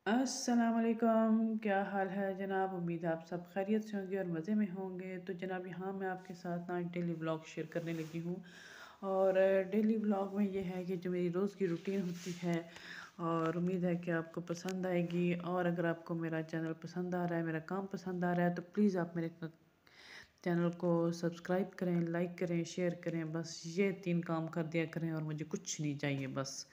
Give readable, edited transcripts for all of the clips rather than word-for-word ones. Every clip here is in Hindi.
अस्सलामुअलैकुम, क्या हाल है जनाब। उम्मीद है आप सब खैरियत से होंगे और मज़े में होंगे। तो जनाब यहाँ मैं आपके साथ ना डेली व्लॉग शेयर करने लगी हूँ। और डेली व्लॉग में ये है कि जो मेरी रोज़ की रूटीन होती है, और उम्मीद है कि आपको पसंद आएगी। और अगर आपको मेरा चैनल पसंद आ रहा है, मेरा काम पसंद आ रहा है, तो प्लीज़ आप मेरे चैनल को सब्सक्राइब करें, लाइक करें, शेयर करें। बस ये 3 काम कर दिया करें और मुझे कुछ नहीं चाहिए बस।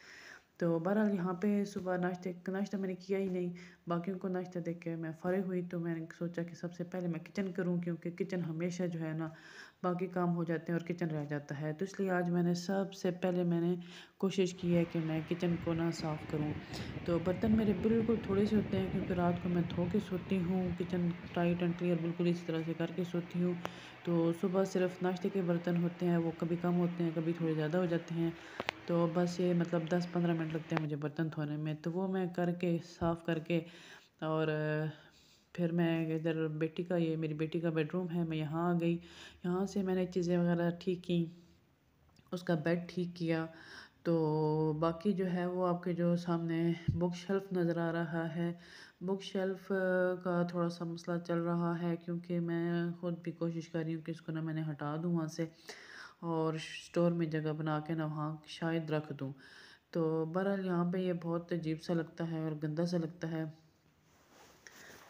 तो बहरहाल यहाँ पे सुबह नाश्ता मैंने किया ही नहीं। बाकियों को नाश्ता देख के मैं फ़ारिग हुई, तो मैंने सोचा कि सबसे पहले मैं किचन करूँ, क्योंकि किचन हमेशा जो है ना, बाकी काम हो जाते हैं और किचन रह जाता है। तो इसलिए आज सबसे पहले मैंने कोशिश की है कि मैं किचन को ना साफ़ करूँ। तो बर्तन मेरे बिल्कुल थोड़े से होते हैं, क्योंकि रात को मैं धो के सोती हूँ। किचन टाइट एंड क्लियर बिल्कुल इसी तरह से करके सोती हूँ। तो सुबह सिर्फ नाश्ते के बर्तन होते हैं, वो कभी कम होते हैं, कभी थोड़े ज़्यादा हो जाते हैं। तो बस ये मतलब 10-15 मिनट लगते हैं मुझे बर्तन धोने में। तो वो मैं करके साफ़ करके, और फिर मैं इधर ये मेरी बेटी का बेडरूम है, मैं यहाँ आ गई। यहाँ से मैंने चीज़ें वगैरह ठीक की, उसका बेड ठीक किया। तो बाकी जो है वो आपके जो सामने बुक शेल्फ नज़र आ रहा है। बुक शेल्फ का थोड़ा सा मसला चल रहा है, क्योंकि मैं ख़ुद भी कोशिश कर रही हूँ कि इसको ना मैंने हटा दूँ वहाँ से, और स्टोर में जगह बना के ना वहाँ शायद रख दूँ। तो बहरहाल यहाँ पे ये बहुत अजीब सा लगता है और गंदा सा लगता है।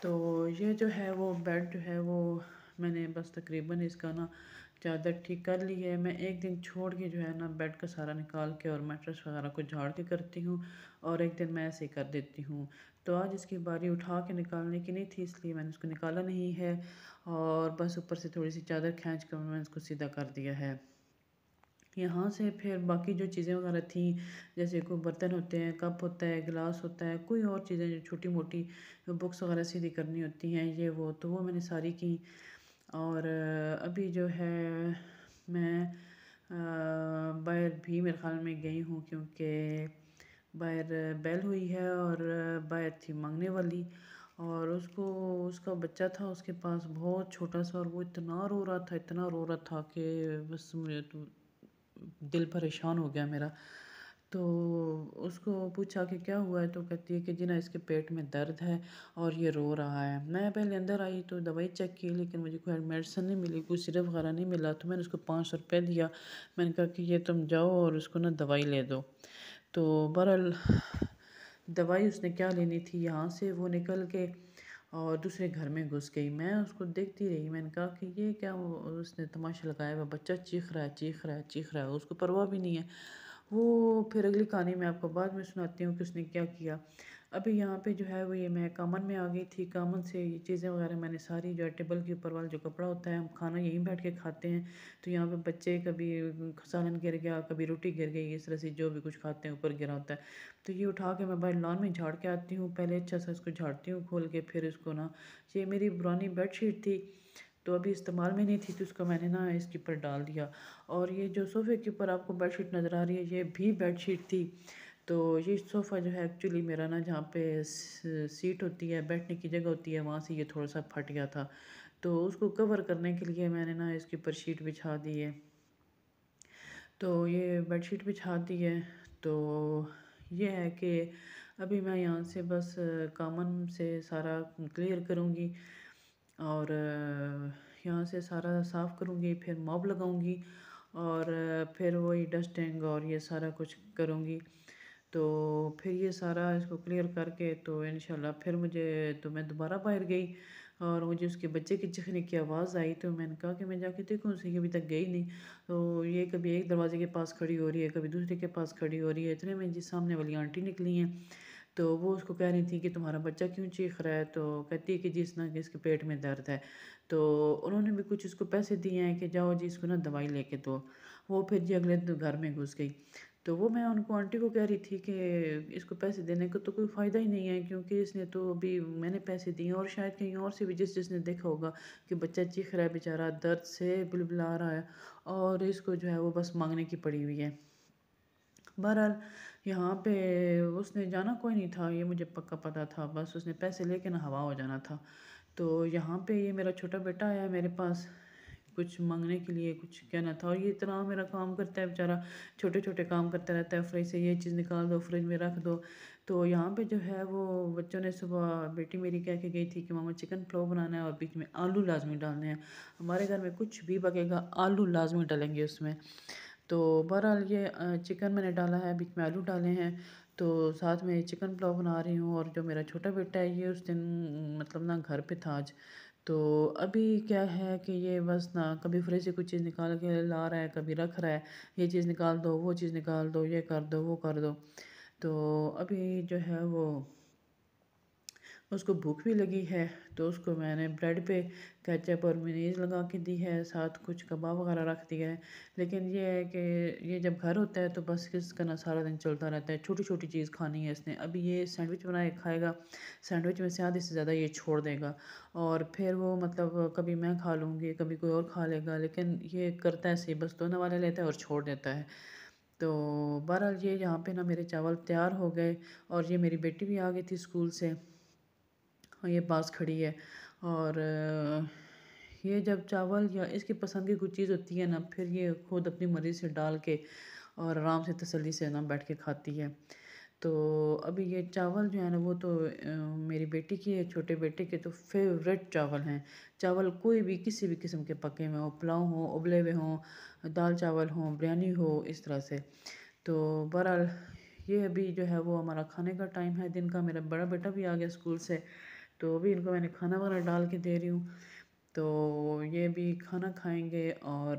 तो ये जो है वो बेड जो है वो मैंने बस तकरीबन इसका ना चादर ठीक कर ली है। मैं एक दिन छोड़ के जो है ना बेड का सारा निकाल के और मैट्रेस वगैरह को झाड़ के करती हूँ, और एक दिन मैं ऐसे ही कर देती हूँ। तो आज इसकी बारी उठा के निकालने की नहीं थी, इसलिए मैंने उसको निकाला नहीं है, और बस ऊपर से थोड़ी सी चादर खींच कर मैंने उसको सीधा कर दिया है। यहाँ से फिर बाकी जो चीज़ें वगैरह थी, जैसे कोई बर्तन होते हैं, कप होता है, गिलास होता है, कोई और चीज़ें जो छोटी मोटी बुक्स वगैरह सीधी करनी होती हैं, ये वो, तो वो मैंने सारी की। और अभी जो है मैं बाहर भी मेरे ख़्याल में गई हूँ, क्योंकि बाहर बेल हुई है, और बाहर थी मांगने वाली, और उसको उसका बच्चा था उसके पास बहुत छोटा सा, और वो इतना रो रहा था, इतना रो रहा था कि बस मुझे तो दिल परेशान हो गया मेरा। तो उसको पूछा कि क्या हुआ है, तो कहती है कि जी ना इसके पेट में दर्द है और ये रो रहा है। मैं पहले अंदर आई तो दवाई चेक की, लेकिन मुझे कोई मेडिसिन नहीं मिली, कोई सिरप वगैरह नहीं मिला। तो मैंने उसको 500 रुपये दिया। मैंने कहा कि ये तुम जाओ और उसको ना दवाई ले दो। तो बहरहाल दवाई उसने क्या लेनी थी, यहाँ से वो निकल के और दूसरे घर में घुस गई। मैं उसको देखती रही, मैंने कहा कि ये क्या उसने तमाशा लगाया हुआ, बच्चा चीख रहा है, चीख रहा है, चीख रहा है, उसको परवाह भी नहीं है। वो फिर अगली कहानी मैं आपको बाद में सुनाती हूँ कि उसने क्या किया। अभी यहाँ पे जो है वो ये मैं कामन में आ गई थी। कामन से ये चीज़ें वगैरह मैंने सारी, जो है टेबल के ऊपर वाला जो कपड़ा होता है, हम खाना यहीं बैठ के खाते हैं। तो यहाँ पे बच्चे कभी सालन गिर गया, कभी रोटी गिर गई, इस तरह से जो भी कुछ खाते हैं ऊपर गिरा होता है। तो ये उठा के मैं बाहर लॉन में झाड़ के आती हूँ। पहले अच्छा सा इसको झाड़ती हूँ खोल के, फिर इसको ना, ये मेरी पुरानी बेडशीट थी, तो अभी इस्तेमाल में नहीं थी, तो उसको मैंने ना इसके ऊपर डाल दिया। और ये जो सोफ़े के ऊपर आपको बेडशीट नज़र आ रही है, ये भी बेडशीट थी। तो ये सोफ़ा जो है एक्चुअली मेरा ना, जहाँ पे सीट होती है, बैठने की जगह होती है, वहाँ से ये थोड़ा सा फट गया था। तो उसको कवर करने के लिए मैंने ना इसके ऊपर शीट बिछा दी है। तो ये बेडशीट बिछा दी है। तो ये है कि अभी मैं यहाँ से बस कामन से सारा क्लियर करूँगी, और यहाँ से सारा साफ़ करूँगी, फिर मॉप लगाऊँगी, और फिर वही डस्टिंग और ये सारा कुछ करूँगी। तो फिर ये सारा इसको क्लियर करके तो इंशाल्लाह फिर मैं दोबारा बाहर गई, और मुझे उसके बच्चे की चीखने की आवाज़ आई। तो मैंने कहा कि मैं जाके देखूँ, उसे अभी तक गई नहीं। तो ये कभी एक दरवाजे के पास खड़ी हो रही है, कभी दूसरे के पास खड़ी हो रही है। इतने में जी सामने वाली आंटी निकली हैं। तो वो उसको कह रही थी कि तुम्हारा बच्चा क्यों चीख रहा है। तो कहती है कि जी इसना कि इसके पेट में दर्द है। तो उन्होंने भी कुछ उसको पैसे दिए हैं कि जाओ जी इसको ना दवाई लेके दो। वो फिर जी अगले घर में घुस गई। तो वो मैं उनको आंटी को कह रही थी कि इसको पैसे देने का तो कोई फ़ायदा ही नहीं है, क्योंकि इसने तो अभी मैंने पैसे दिए हैं, और शायद कहीं और से भी जिसने देखा होगा कि बच्चा चीख रहा है बेचारा, दर्द से बिलबिला रहा है, और इसको जो है वो बस मांगने की पड़ी हुई है। बहरहाल यहाँ पे उसने जाना कोई नहीं था, ये मुझे पक्का पता था, बस उसने पैसे लेके ना हवा हो जाना था। तो यहाँ पे ये मेरा छोटा बेटा आया मेरे पास कुछ मांगने के लिए कुछ कहना था। और ये इतना मेरा काम करता है बेचारा, छोटे छोटे काम करता रहता है, फ्रिज से ये चीज़ निकाल दो, फ्रिज में रख दो। तो यहाँ पे जो है वो बच्चों ने सुबह, बेटी मेरी कह के गई थी कि मामा चिकन पुलाव बनाना है और बीच में आलू लाजमी डालने हैं। हमारे घर में कुछ भी पकेगा आलू लाजमी डालेंगे उसमें। तो बहरहाल ये चिकन मैंने डाला है, बीच में आलू डाले हैं। तो साथ में चिकन पुलाव बना रही हूँ। और जो मेरा छोटा बेटा है ये उस दिन मतलब ना घर पे था आज। तो अभी क्या है कि ये बस ना कभी फ्रिज से कुछ चीज़ निकाल के ला रहा है, कभी रख रहा है, ये चीज़ निकाल दो, वो चीज़ निकाल दो, ये कर दो, वो कर दो। तो अभी जो है वो उसको भूख भी लगी है। तो उसको मैंने ब्रेड पे केचप और मेयोनीज़ लगा के दी है, साथ कुछ कबाब वगैरह रख दिया है। लेकिन ये है कि ये जब घर होता है तो बस इसका ना सारा दिन चलता रहता है, छोटी छोटी चीज़ खानी है इसने। अभी ये सैंडविच बनाए खाएगा, सैंडविच में से आधे से ज़्यादा ये छोड़ देगा। और फिर वो मतलब कभी मैं खा लूँगी, कभी कोई और खा लेगा, लेकिन ये करता है ऐसे, बस दोनों वाले लेता है और छोड़ देता है। तो बहरहाल ये यहाँ पे ना मेरे चावल तैयार हो गए। और ये मेरी बेटी भी आ गई थी स्कूल से, और ये पास खड़ी है। और ये जब चावल या इसकी पसंद की कुछ चीज़ होती है ना, फिर ये खुद अपनी मर्ज़ी से डाल के और आराम से तसल्ली से ना बैठ के खाती है। तो अभी ये चावल जो है ना वो तो मेरी बेटी की है, छोटे बेटे के तो फेवरेट चावल हैं। चावल कोई भी किसी भी किस्म के पके हुए हों, पुलाव हों, उबले हुए हों, दाल चावल हों, बिरयानी हो, इस तरह से। तो बहरहाल ये अभी जो है वो हमारा खाने का टाइम है दिन का। मेरा बड़ा बेटा भी आ गया स्कूल से, तो अभी इनको मैंने खाना वाना डाल के दे रही हूँ। तो ये भी खाना खाएंगे। और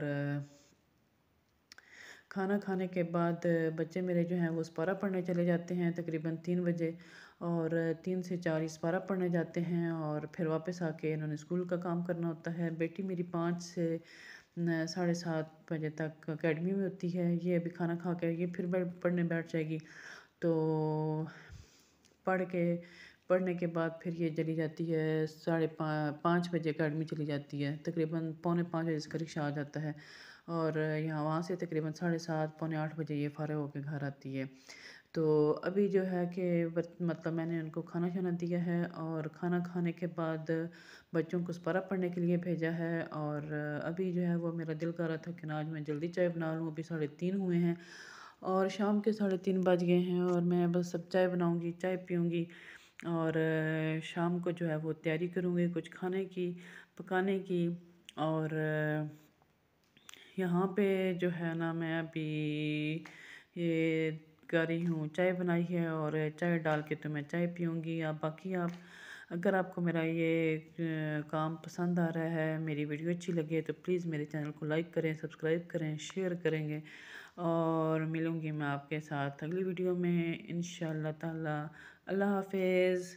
खाना खाने के बाद बच्चे मेरे जो हैं वो इस्पारा पढ़ने चले जाते हैं तकरीबन 3 बजे। और 3 से 4 इस्पारा पढ़ने जाते हैं और फिर वापस आके इन्होंने स्कूल का काम करना होता है। बेटी मेरी 5 से 7:30 बजे तक अकेडमी में होती है। ये अभी खाना खा के ये फिर पढ़ने बैठ जाएगी। तो पढ़ के पढ़ने के बाद फिर ये चली जाती है 5:30 बजे अकेडमी चली जाती है। तकरीबन 4:45 बजे इसका रिक्शा आ जाता है। और यहाँ वहाँ से तकरीबन 7:30 पौने 8 बजे ये फ़ारिग होकर घर आती है। तो अभी जो है कि मतलब मैंने उनको खाना शाना दिया है और खाना खाने के बाद बच्चों को सुपारा पढ़ने के लिए भेजा है। और अभी जो है वो मेरा दिल कर रहा था कि ना आज मैं जल्दी चाय बना लूँ। अभी 3:30 हुए हैं और शाम के 3:30 बज गए हैं और मैं बस अब चाय बनाऊँगी, चाय पीऊँगी। और शाम को जो है वो तैयारी करूँगी कुछ खाने की, पकाने की। और यहाँ पे जो है ना मैं अभी ये कर रही हूँ, चाय बनाई है और चाय डाल के तो मैं चाय पीऊँगी। आप बाकी आप अगर आपको मेरा ये काम पसंद आ रहा है, मेरी वीडियो अच्छी लगे तो प्लीज़ मेरे चैनल को लाइक करें, सब्सक्राइब करें, शेयर करेंगे। और मिलूँगी मैं आपके साथ अगली वीडियो में इंशाअल्लाह ताला। अल्लाह हाफ़िज़।